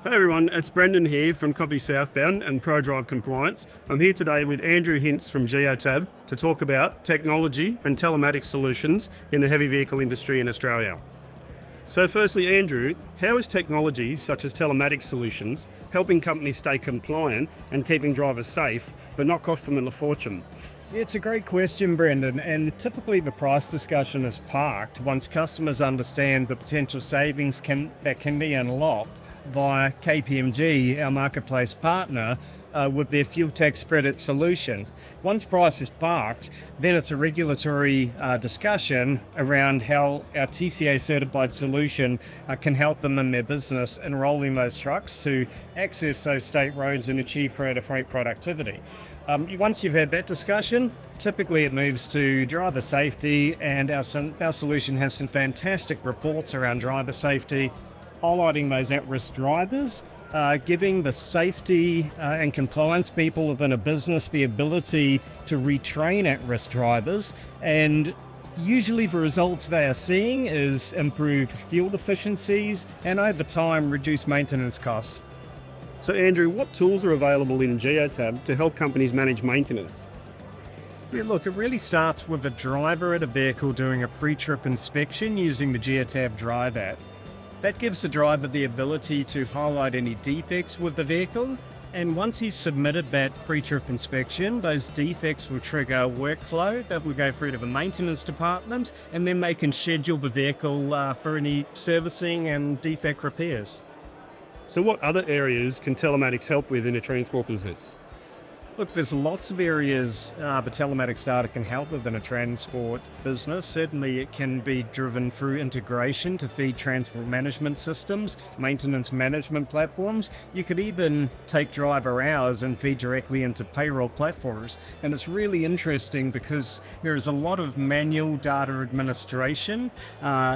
Hey everyone, it's Brendon here from Southbound and ProDrive Compliance. I'm here today with Andrew Hintz from Geotab to talk about technology and telematics solutions in the heavy vehicle industry in Australia. So firstly, Andrew, how is technology such as telematics solutions helping companies stay compliant and keeping drivers safe, but not cost them a fortune? Yeah, it's a great question, Brendan, and typically the price discussion is parked once customers understand the potential savings that can be unlocked via KPMG, our marketplace partner, with their fuel tax credit solution. Once price is parked, then it's a regulatory discussion around how our TCA-certified solution can help them in their business enrolling those trucks to access those state roads and achieve greater freight productivity. Once you've had that discussion, typically it moves to driver safety, and our solution has some fantastic reports around driver safety, highlighting those at-risk drivers, giving the safety and compliance people within a business the ability to retrain at-risk drivers, and usually the results they are seeing is improved fuel efficiencies and over time reduce maintenance costs. So Andrew, what tools are available in Geotab to help companies manage maintenance? Yeah, look, it really starts with a driver at a vehicle doing a pre-trip inspection using the Geotab Drive app. That gives the driver the ability to highlight any defects with the vehicle, and once he's submitted that pre-trip inspection, those defects will trigger a workflow that will go through to the maintenance department, and then they can schedule the vehicle for any servicing and defect repairs. So what other areas can telematics help with in a transport business? Look, there's lots of areas the telematics data can help with in a transport business. Certainly it can be driven through integration to feed transport management systems, maintenance management platforms. You could even take driver hours and feed directly into payroll platforms. And it's really interesting because there is a lot of manual data administration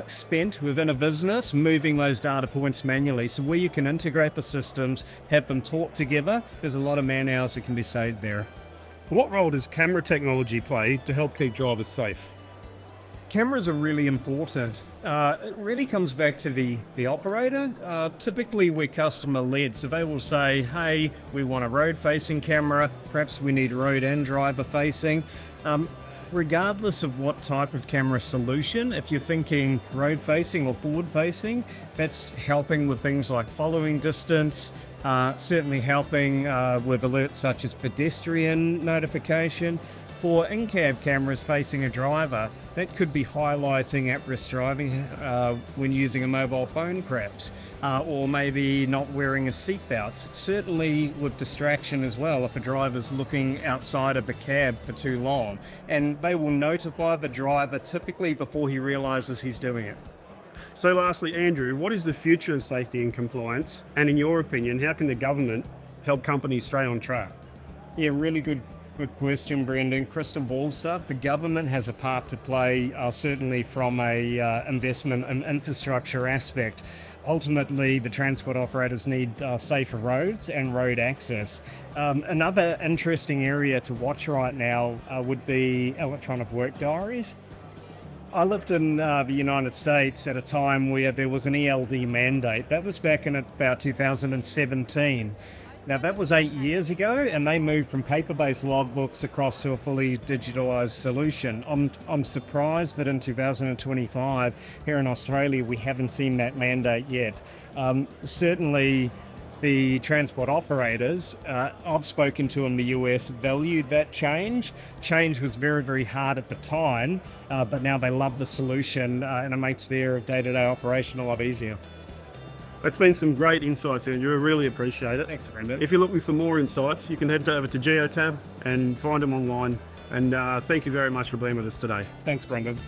spent within a business, moving those data points manually. So where you can integrate the systems, have them talk together, there's a lot of man hours that can be saved there. What role does camera technology play to help keep drivers safe? Cameras are really important. It really comes back to the operator. Typically we're customer led, so they will say, hey, we want a road facing camera, perhaps we need road and driver facing. Regardless of what type of camera solution, if you're thinking road facing or forward facing, that's helping with things like following distance, certainly helping with alerts such as pedestrian notification. For in-cab cameras facing a driver, that could be highlighting at-risk driving when using a mobile phone perhaps, or maybe not wearing a seatbelt. Certainly with distraction as well if a driver's looking outside of the cab for too long. And they will notify the driver typically before he realises he's doing it. So lastly, Andrew, what is the future of safety and compliance? And in your opinion, how can the government help companies stay on track? Yeah, really good question, Brendan. Crystal ball stuff. The government has a part to play, certainly from a investment and infrastructure aspect. Ultimately, the transport operators need safer roads and road access. Another interesting area to watch right now would be Electronic Work Diaries. I lived in the United States at a time where there was an ELD mandate. That was back in about 2017. Now that was 8 years ago, and they moved from paper-based logbooks across to a fully digitalised solution. I'm surprised that in 2025 here in Australia we haven't seen that mandate yet. Certainly the transport operators, I've spoken to in the US, valued that change. Change was very, very hard at the time, but now they love the solution and it makes their day-to-day operation a lot easier. It's been some great insights, Andrew. I really appreciate it. Thanks, Brendon. If you're looking for more insights, you can head over to Geotab and find them online. And thank you very much for being with us today. Thanks, Brendan.